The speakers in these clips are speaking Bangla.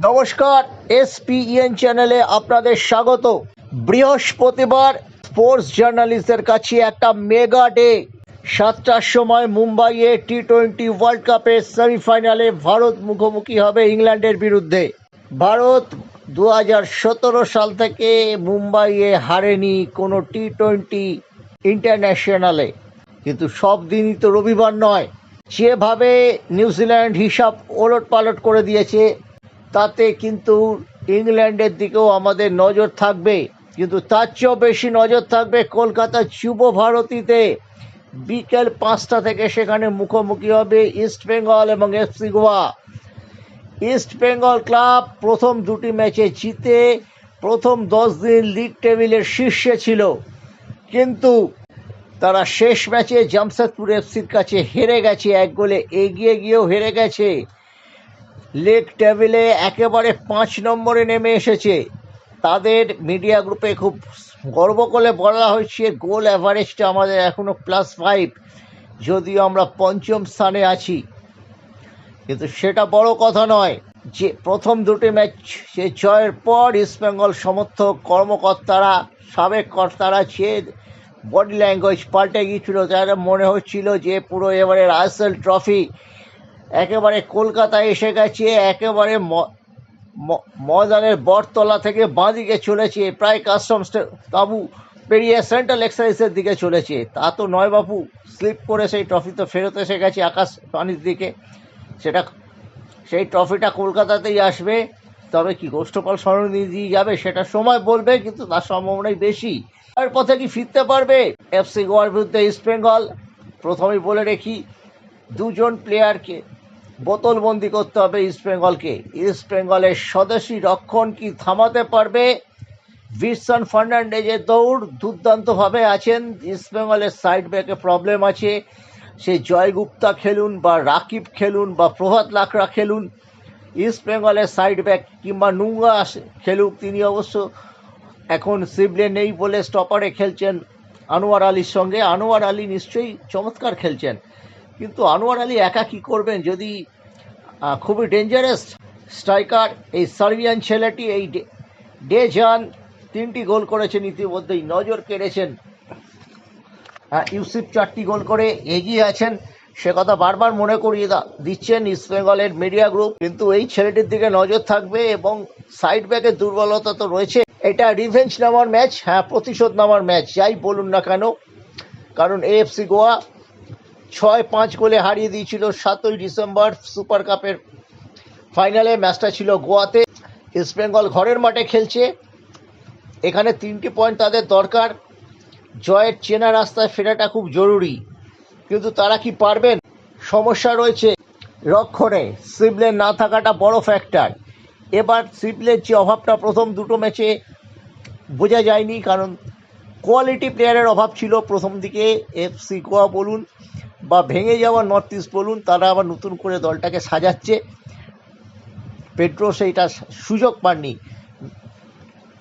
নমস্কার, এসপিএন চ্যানেলে আপনাদের স্বাগত। বৃহস্পতিবার স্পোর্টস জার্নালিস্টদের কাছে একটা মেগা ডে। 7টার সময় মুম্বাইয়ে টি-20 ওয়ার্ল্ড কাপের সেমিফাইনালে ভারত মুখোমুখি হবে ইংল্যান্ডের বিরুদ্ধে। ভারত 2017 সাল থেকে মুম্বাইয়ে হারেনি কোনো টি-20 ইন্টারন্যাশনালে, কিন্তু সব দিনই তো রবিবার নয়। যেভাবে নিউজিল্যান্ড হিসাব ওলটপালট করে দিয়েছে, তাতে কিন্তু ইংল্যান্ডের দিকেও আমাদের নজর থাকবে, কিন্তু তার চেয়েও বেশি নজর থাকবে কলকাতা যুব ভারতীতে। বিকেল 5টা থেকে সেখানে মুখোমুখি হবে ইস্টবেঙ্গল এবং এফসি গোয়া। ইস্টবেঙ্গল ক্লাব প্রথম দুটি ম্যাচে জিতে প্রথম 10 দিন লিগ টেবিলের শীর্ষে ছিল, কিন্তু তারা শেষ ম্যাচে জামশেদপুর এফসির কাছে হেরে গেছে, 1 গোলে এগিয়ে গিয়েও হেরে গেছে। লিগ টেবিলে একেবারে 5 নম্বরে নেমে এসেছে। তাদের মিডিয়া গ্রুপে খুব গর্ব করে বলা হয়েছে গোল অ্যাভারেজটা আমাদের এখনো +5, যদিও আমরা 5ম স্থানে আছি, কিন্তু সেটা বড় কথা নয়। যে প্রথম দুটি ম্যাচ জয়ের পর ইস্টবেঙ্গল সমর্থক কর্মকর্তারা, সাবেক কর্তারা বডি ল্যাঙ্গুয়েজ পাল্টে গিয়েছিল। তারা মনে হচ্ছিল যে পুরো এবারে আইএসএল ট্রফি একেবারে কলকাতায় এসে গেছে, একেবারে ময়দানের বটতলা থেকে বাঁদিকে চলেছে, প্রায় কাস্টমস তাবু পেরিয়ে সেন্ট্রাল এক্সাইজের দিকে চলেছে। তা তো নয় বাপু, স্লিপ করে সেই ট্রফি তো ফেরত এসে গেছে আকাশ পানির দিকে। সেই ট্রফিটা কলকাতাতেই আসবে, তবে কি গোষ্ঠপাল সরণি দিয়ে যাবে সেটা সময় বলবে, কিন্তু তার সম্ভাবনাই বেশি। এর পথে কি ফিরতে পারবে এফসি গোয়ার বিরুদ্ধে ইস্টবেঙ্গল? প্রথমেই বলে রেখি, 2 জন প্লেয়ারকে বোতলবন্দি করতে হবে ইস্টবেঙ্গলকে। ইস্টবেঙ্গলের স্বদেশী রক্ষণ কি থামাতে পারবে? ভিনসেন্ট ফার্নান্ডেজের দৌড় দুর্দান্তভাবে আছেন। ইস্টবেঙ্গলের সাইড ব্যাকে প্রবলেম আছে, সে জয় গুপ্তা খেলুন বা রাকিব খেলুন বা প্রভাত লাকড়া খেলুন, ইস্টবেঙ্গলের সাইড ব্যাক কিংবা নুঙ্গা খেলুক, তিনি অবশ্য এখন সিবলে নেই বলে স্টপারে খেলছেন আনোয়ার আলীর সঙ্গে। আনোয়ার আলী নিশ্চয়ই চমৎকার খেলছেন, কিন্তু আনোয়ার আলী একা কী করবেন? যদি খুবই ডেঞ্জারাস স্ট্রাইকার এই সার্বিয়ান ছেলেটি, এই ডেজান 3টি গোল করেছেন ইতিমধ্যেই, নজর কেড়েছেন। ইউসুফ 4টি গোল করে এগিয়ে আছেন, সে কথা বারবার মনে করিয়ে দিচ্ছেন ইস্টবেঙ্গলের মিডিয়া গ্রুপ, কিন্তু এই ছেলেটির দিকে নজর থাকবে। এবং সাইড ব্যাকের দুর্বলতা তো রয়েছে। এটা রিভেঞ্জ নেওয়ার ম্যাচ, প্রতিশোধ নেওয়ার ম্যাচ, যাই বলুন না কেন, কারণ এএফসি গোয়া 6-5 গোলে হারিয়ে দিয়েছিল 7ই ডিসেম্বর সুপার কাপের ফাইনালে। ম্যাচটা ছিল গোয়াতে। ইস্টবেঙ্গল ঘরের মাঠে খেলছে, এখানে 3টি পয়েন্ট তাদের দরকার। জয়ের চেনা রাস্তায় ফেরাটা খুব জরুরি, কিন্তু তারা কি পারবেন? সমস্যা রয়েছে রক্ষণে, সিবলের না থাকাটা বড় ফ্যাক্টর। এবার সিবলের যে অভাবটা প্রথম দুটো ম্যাচে বোঝা যায়নি, কারণ কোয়ালিটি প্লেয়ারের অভাব ছিল প্রথম দিকে। এফসি গোয়া বলুন বা ভেঙে যাওয়া নর্থ ইস্ট বলুন, তারা আবার নতুন করে দলটাকে সাজাচ্ছে। পেড্রো সেইটা সুযোগ পাননি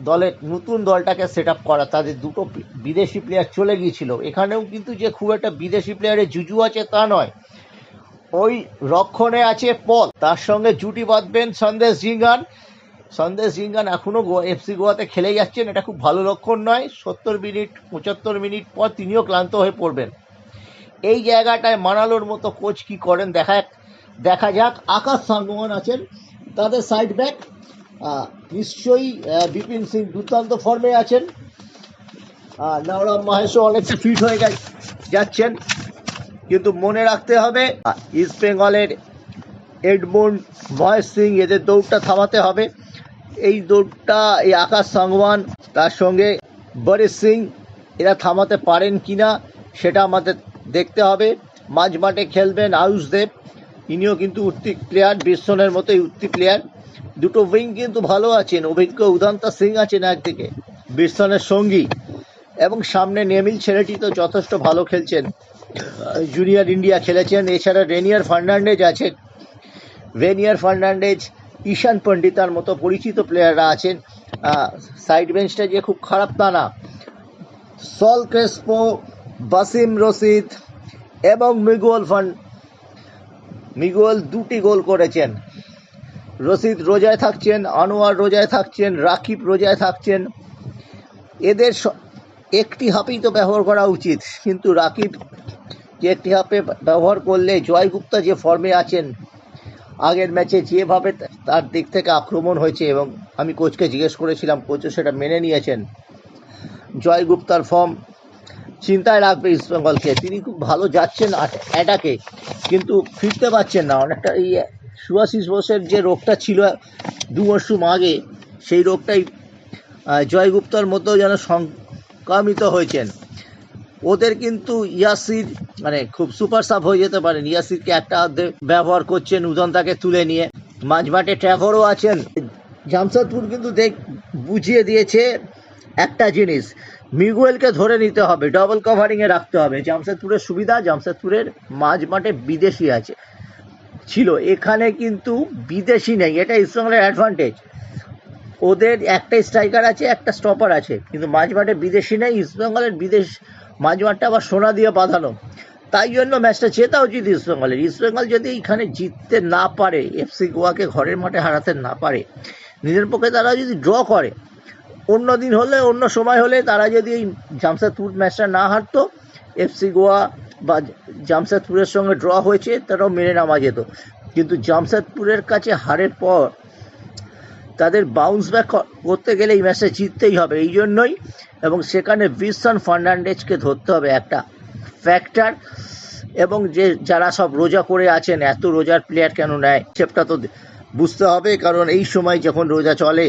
দলের নতুন দলটাকে সেট আপ করা। তাদের 2টো বিদেশি প্লেয়ার চলে গিয়েছিল। এখানেও কিন্তু যে খুব একটা বিদেশি প্লেয়ারের জুজু আছে তা নয়। ওই রক্ষণে আছে পল, তার সঙ্গে জুটি বাঁধবেন সন্দেশ জিঙ্গান এখনও এফসি গোয়াতে খেলে যাচ্ছেন, এটা খুব ভালো লক্ষণ নয়। 70 মিনিট 75 মিনিট পর তিনিও ক্লান্ত হয়ে পড়বেন। এই জায়গাটায় মানালোর মতো কোচ কি করেন দেখা যাক। আকাশ সাঙ্গওয়ান আছেন তাদের সাইড ব্যাক, নিশ্চয়ই বিপিন সিং দুর্দান্ত ফর্মে আছেন। নওরাম মাহেশও অনেকটা ফিট হয়ে যাচ্ছেন, কিন্তু মনে রাখতে হবে ইস্টবেঙ্গলের এডমন্ড, মহেশ সিং, এদের দৌড়টা থামাতে হবে। এই দৌড়টা এই আকাশ সাঙ্গওয়ান তার সঙ্গে বরিশ সিং এরা থামাতে পারেন কিনা সেটা আমাদের দেখতে হবে। মাঝ মাঠে খেলবেন আয়ুষ দেব, ইনিও কিন্তু উঠতি প্লেয়ার, বিশ্বনের মতোই উঠতি প্লেয়ার। 2টো উইং কিন্তু ভালো আছেন, অভিজ্ঞ উদান্তা সিং আছেন একদিকে, বিশ্বনের সঙ্গী, এবং সামনে নেমিল ছেলেটি তো যথেষ্ট ভালো খেলছেন, জুনিয়র ইন্ডিয়া খেলেছেন। এছাড়া রেনিয়ার ফার্নান্ডেজ, ঈশান পণ্ডিতার মতো পরিচিত প্লেয়াররা আছেন। সাইড বেঞ্চটা যে খুব খারাপ তা না। সল ক্রেসপো, বাসিম রশিদ এবং মিগুয়েল 2টি গোল করেছেন। রশিদ রোজায় থাকছেন, আনোয়ার রোজায় থাকছেন, রাকিব রোজায় থাকছেন। এদের একটি হাফেই তো ব্যবহার করা উচিত, কিন্তু রাকিব যে একটি হাফে ব্যবহার করলে জয় গুপ্তা যে ফর্মে আছেন, আগের ম্যাচে যেভাবে তার দিক থেকে আক্রমণ হয়েছে, এবং আমি কোচকে জিজ্ঞেস করেছিলাম, কোচও সেটা মেনে নিয়েছেন, জয় গুপ্তার ফর্ম চিন্তায় রাখবে ইস্টবেঙ্গলকে। তিনি খুব ভালো যাচ্ছেন অ্যাটাকে, কিন্তু ফিরতে পারছেন না। অনেকটা এই সুভাশিস বোসের যে রোগটা ছিল 2 মরশুম আগে, সেই রোগটাই জয় গুপ্তার মতো যেন সংক্রামিত হয়েছেন। ওদের কিন্তু ইয়াসির মানে খুব সুপার সাব হয়ে যেতে পারেন। ইয়াসিরকে একটা ব্যবহার করছেন উদন্তাকে তুলে নিয়ে। মাঝমাঠে ট্র্যাভরও আছেন। জামশেদপুর কিন্তু বুঝিয়ে দিয়েছে একটা জিনিস, মিগুয়েলকে ধরে নিতে হবে, ডবল কভারিংয়ে রাখতে হবে। জামশেদপুরের সুবিধা, জামশেদপুরের মাঝমাঠে বিদেশি আছে ছিল, এখানে কিন্তু বিদেশি নেই। এটা ইস্টবেঙ্গলের অ্যাডভান্টেজ। ওদের একটা স্ট্রাইকার আছে, একটা স্টপার আছে, কিন্তু মাঝমাঠে বিদেশি নেই। ইস্টবেঙ্গলের বিদেশ মাঝমাঠটা আবার সোনা দিয়ে বাঁধানো, তাই জন্য ম্যাচটা জেতা উচিত ইস্টবেঙ্গলের। ইস্টবেঙ্গল যদি এখানে জিততে না পারে, এফসি গোয়াকে ঘরের মাঠে হারাতে না পারে, নিজের পক্ষে তারা যদি ড্র করে, অন্য দিন হলে, অন্য সময় হলে, তারা যদি এই জামশেদপুর ম্যাচটা না হারতো, এফসি গোয়া বা জামশেদপুরের সঙ্গে ড্র হয়েছে তারাও মেনে নেওয়া যেত। কিন্তু জামশেদপুরের কাছে হারের পর তাদের বাউন্স ব্যাক করতে গেলে এই ম্যাচটা জিততেই হবে। এই জন্যই, এবং সেখানে ভিনসন ফার্নান্ডেজকে ধরতে হবে একটা ফ্যাক্টর, এবং যারা সব রোজা করে আছেন, এত রোজার প্লেয়ার কেন নেয় সেটা তো বুঝতে হবে, কারণ এই সময় যখন রোজা চলে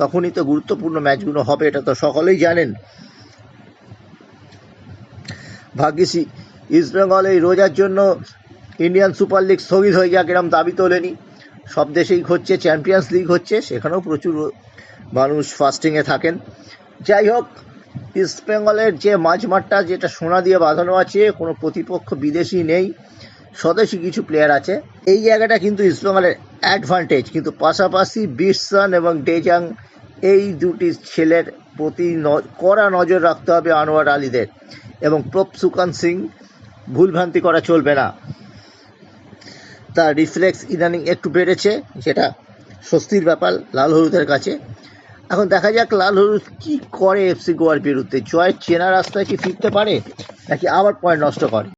তখনই তো গুরুত্বপূর্ণ ম্যাচগুলো হবে, এটা তো সকলেই জানেন। ভাগ্যিস ইস্টবেঙ্গল এই রোজার জন্য ইন্ডিয়ান সুপার লিগ স্থগিত হয়ে যাক এরম দাবি তোলেনি। সব দেশেই হচ্ছে, চ্যাম্পিয়ন্স লিগ হচ্ছে, সেখানেও প্রচুর মানুষ ফাস্টিংয়ে থাকেন। যাই হোক, ইস্টবেঙ্গলের যে মাঝমাঠটা যেটা সোনা দিয়ে বাঁধানো আছে, কোনো প্রতিপক্ষ বিদেশি নেই, স্বদেশি কিছু প্লেয়ার আছে, এই জায়গাটা কিন্তু ইস্টবেঙ্গলের অ্যাডভান্টেজ। কিন্তু পাশাপাশি বিশন এবং ডেজাং, এই দুটি ছেলের প্রতি কড়া নজর রাখতে হবে আনোয়ার আলীদের, এবং প্রপসুকান সিং ভুলভ্রান্তি করা চলবে না। তার রিফ্লেক্স ইদানিং একটু বেড়েছে, যেটা স্বস্তির ব্যাপার লাল হলুদের কাছে। এখন দেখা যাক লাল হলুদ কী করে এফসি গোয়ার বিরুদ্ধে। জয়ের চেনা রাস্তায় কি ফিরতে পারে, নাকি আবার পয়েন্ট নষ্ট করে।